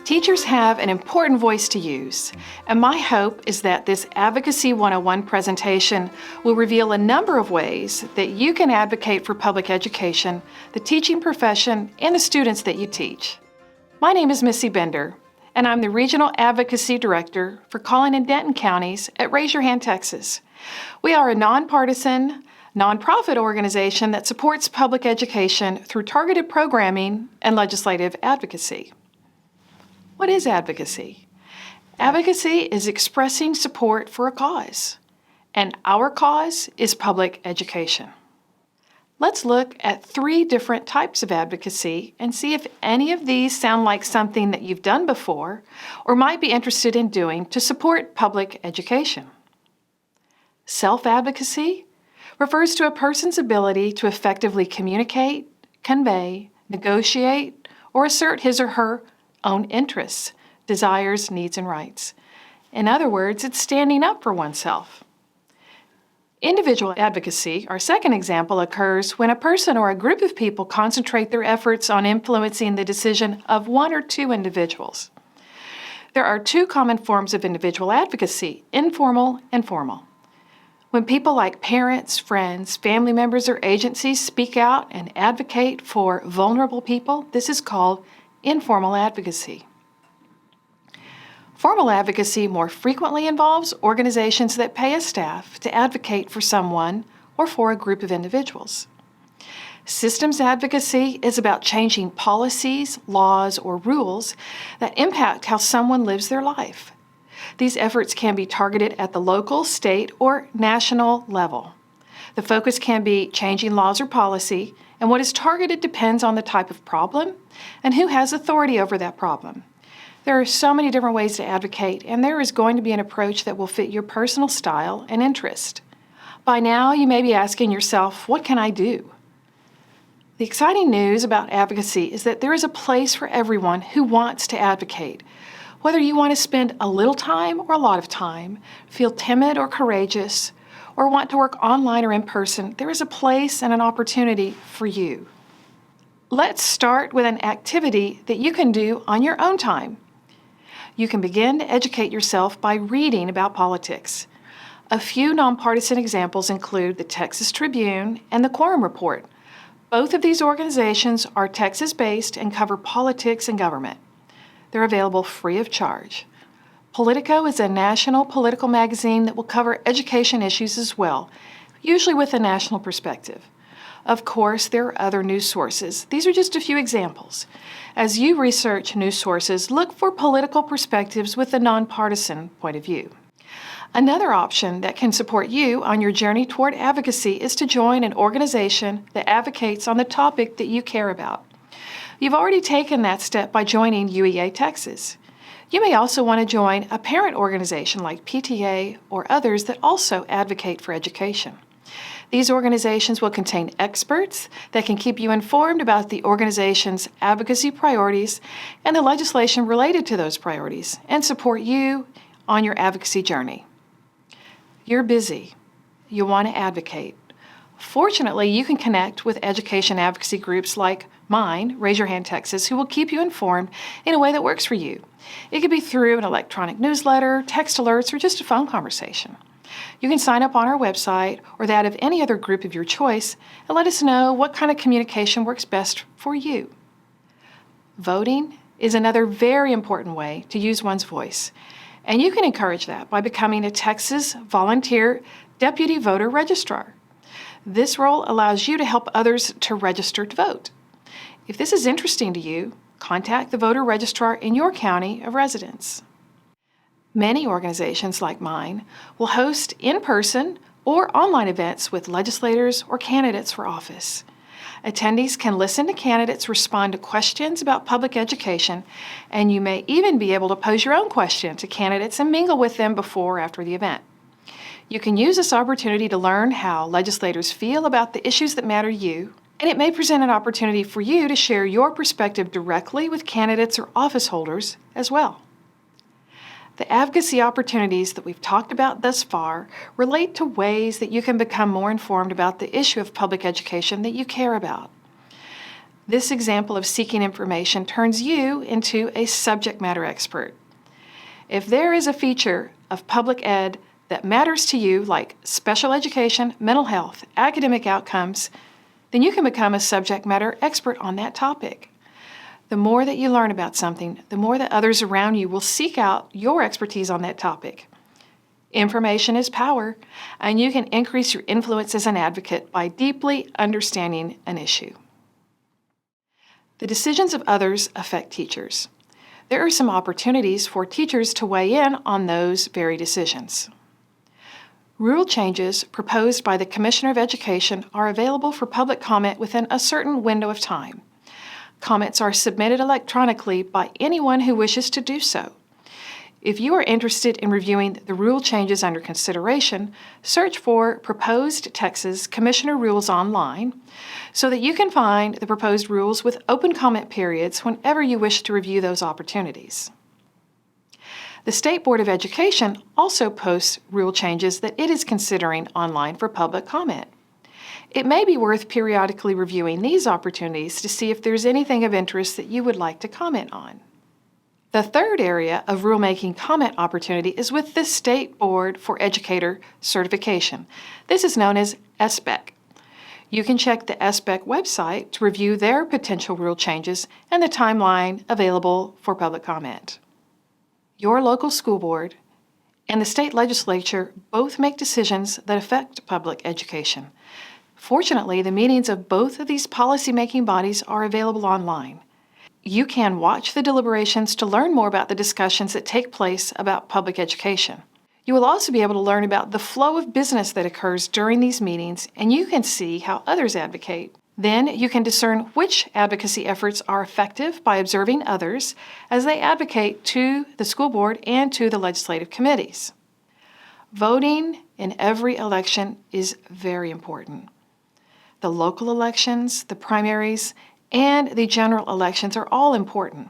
Teachers have an important voice to use, and my hope is that this Advocacy 101 presentation will reveal a number of ways that you can advocate for public education, the teaching profession, and the students that you teach. My name is Missy Bender, and I'm the Regional Advocacy Director for Collin and Denton counties at Raise Your Hand, Texas. We are a nonpartisan, nonprofit organization that supports public education through targeted programming and legislative advocacy. What is advocacy? Advocacy is expressing support for a cause, and our cause is public education. Let's look at 3 different types of advocacy and see if any of these sound like something that you've done before or might be interested in doing to support public education. Self-advocacy refers to a person's ability to effectively communicate, convey, negotiate, or assert his or her own interests, desires, needs, and rights. In other words, it's standing up for oneself. Individual advocacy, our second example, occurs when a person or a group of people concentrate their efforts on influencing the decision of 1 or 2 individuals. There are 2 common forms of individual advocacy, informal and formal. When people like parents, friends, family members, or agencies speak out and advocate for vulnerable people, this is called informal advocacy. Formal advocacy more frequently involves organizations that pay a staff to advocate for someone or for a group of individuals. Systems advocacy is about changing policies, laws, or rules that impact how someone lives their life. These efforts can be targeted at the local, state, or national level. The focus can be changing laws or policy, and what is targeted depends on the type of problem and who has authority over that problem. There are so many different ways to advocate, and there is going to be an approach that will fit your personal style and interest. By now, you may be asking yourself, what can I do? The exciting news about advocacy is that there is a place for everyone who wants to advocate. Whether you want to spend a little time or a lot of time, feel timid or courageous, or want to work online or in person, there is a place and an opportunity for you. Let's start with an activity that you can do on your own time. You can begin to educate yourself by reading about politics. A few nonpartisan examples include the Texas Tribune and the Quorum Report. Both of these organizations are Texas-based and cover politics and government. They're available free of charge. Politico is a national political magazine that will cover education issues as well, usually with a national perspective. Of course, there are other news sources. These are just a few examples. As you research news sources, look for political perspectives with a nonpartisan point of view. Another option that can support you on your journey toward advocacy is to join an organization that advocates on the topic that you care about. You've already taken that step by joining UEA Texas. You may also want to join a parent organization like PTA or others that also advocate for education. These organizations will contain experts that can keep you informed about the organization's advocacy priorities and the legislation related to those priorities and support you on your advocacy journey. You're busy. You want to advocate. Fortunately, you can connect with education advocacy groups like mine, Raise Your Hand Texas, who will keep you informed in a way that works for you. It could be through an electronic newsletter, text alerts, or just a phone conversation. You can sign up on our website or that of any other group of your choice and let us know what kind of communication works best for you. Voting is another very important way to use one's voice, and you can encourage that by becoming a Texas Volunteer Deputy Voter Registrar. This role allows you to help others to register to vote. If this is interesting to you, contact the voter registrar in your county of residence. Many organizations like mine will host in-person or online events with legislators or candidates for office. Attendees can listen to candidates respond to questions about public education, and you may even be able to pose your own question to candidates and mingle with them before or after the event. You can use this opportunity to learn how legislators feel about the issues that matter to you, and it may present an opportunity for you to share your perspective directly with candidates or office holders as well. The advocacy opportunities that we've talked about thus far relate to ways that you can become more informed about the issue of public education that you care about. This example of seeking information turns you into a subject matter expert. If there is a feature of public ed that matters to you, like special education, mental health, academic outcomes, then you can become a subject matter expert on that topic. The more that you learn about something, the more that others around you will seek out your expertise on that topic. Information is power, and you can increase your influence as an advocate by deeply understanding an issue. The decisions of others affect teachers. There are some opportunities for teachers to weigh in on those very decisions. Rule changes proposed by the Commissioner of Education are available for public comment within a certain window of time. Comments are submitted electronically by anyone who wishes to do so. If you are interested in reviewing the rule changes under consideration, search for Proposed Texas Commissioner Rules online so that you can find the proposed rules with open comment periods whenever you wish to review those opportunities. The State Board of Education also posts rule changes that it is considering online for public comment. It may be worth periodically reviewing these opportunities to see if there's anything of interest that you would like to comment on. The third area of rulemaking comment opportunity is with the State Board for Educator Certification. This is known as SBEC. You can check the SBEC website to review their potential rule changes and the timeline available for public comment. Your local school board and the state legislature both make decisions that affect public education. Fortunately, the meetings of both of these policy-making bodies are available online. You can watch the deliberations to learn more about the discussions that take place about public education. You will also be able to learn about the flow of business that occurs during these meetings, and you can see how others advocate. Then you can discern which advocacy efforts are effective by observing others as they advocate to the school board and to the legislative committees. Voting in every election is very important. The local elections, the primaries, and the general elections are all important.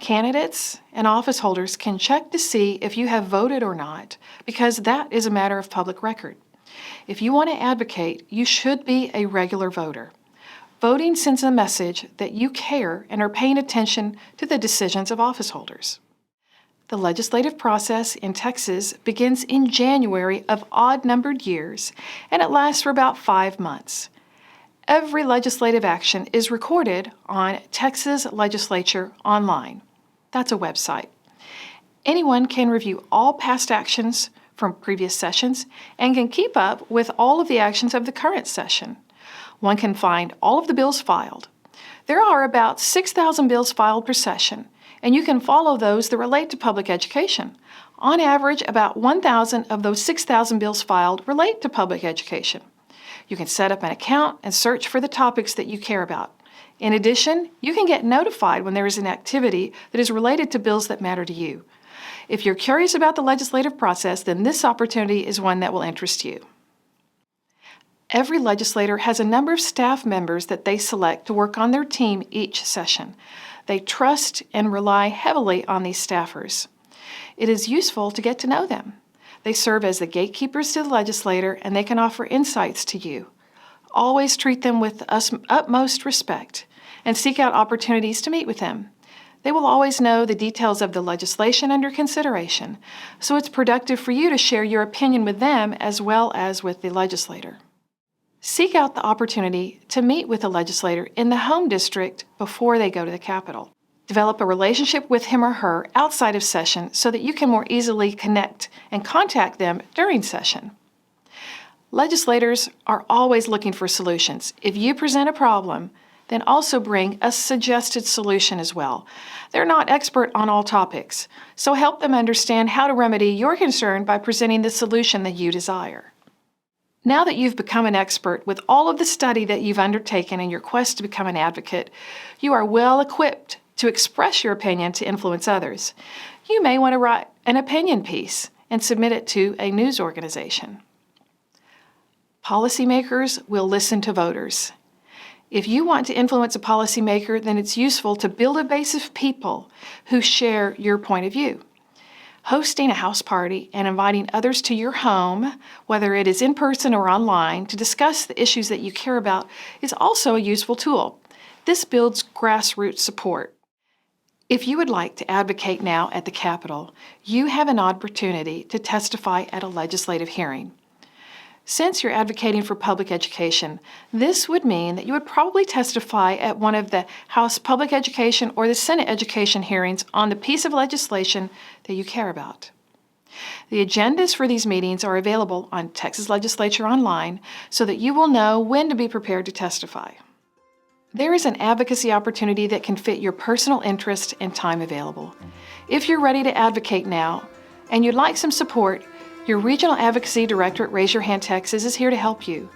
Candidates and office holders can check to see if you have voted or not, because that is a matter of public record. If you want to advocate, you should be a regular voter. Voting sends a message that you care and are paying attention to the decisions of office holders. The legislative process in Texas begins in January of odd-numbered years, and it lasts for about 5 months. Every legislative action is recorded on Texas Legislature Online. That's a website. Anyone can review all past actions from previous sessions and can keep up with all of the actions of the current session. One can find all of the bills filed. There are about 6,000 bills filed per session, and you can follow those that relate to public education. On average, about 1,000 of those 6,000 bills filed relate to public education. You can set up an account and search for the topics that you care about. In addition, you can get notified when there is an activity that is related to bills that matter to you. If you're curious about the legislative process, then this opportunity is one that will interest you. Every legislator has a number of staff members that they select to work on their team each session. They trust and rely heavily on these staffers. It is useful to get to know them. They serve as the gatekeepers to the legislator, and they can offer insights to you. Always treat them with utmost respect and seek out opportunities to meet with them. They will always know the details of the legislation under consideration, so it's productive for you to share your opinion with them as well as with the legislator. Seek out the opportunity to meet with the legislator in the home district before they go to the Capitol. Develop a relationship with him or her outside of session so that you can more easily connect and contact them during session. Legislators are always looking for solutions. If you present a problem, then also bring a suggested solution as well. They're not expert on all topics, so help them understand how to remedy your concern by presenting the solution that you desire. Now that you've become an expert with all of the study that you've undertaken in your quest to become an advocate, you are well equipped to express your opinion to influence others. You may want to write an opinion piece and submit it to a news organization. Policymakers will listen to voters. If you want to influence a policymaker, then it's useful to build a base of people who share your point of view. Hosting a house party and inviting others to your home, whether it is in person or online, to discuss the issues that you care about is also a useful tool. This builds grassroots support. If you would like to advocate now at the Capitol, you have an opportunity to testify at a legislative hearing. Since you're advocating for public education, this would mean that you would probably testify at one of the House Public Education or the Senate Education hearings on the piece of legislation that you care about. The agendas for these meetings are available on Texas Legislature Online so that you will know when to be prepared to testify. There is an advocacy opportunity that can fit your personal interest and time available. If you're ready to advocate now and you'd like some support, your Regional Advocacy Director at Raise Your Hand Texas is here to help you.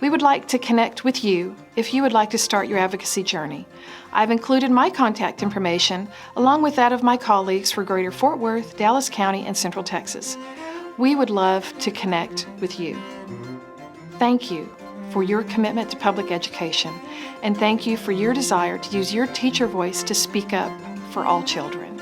We would like to connect with you if you would like to start your advocacy journey. I've included my contact information along with that of my colleagues for Greater Fort Worth, Dallas County, and Central Texas. We would love to connect with you. Thank you for your commitment to public education, and thank you for your desire to use your teacher voice to speak up for all children.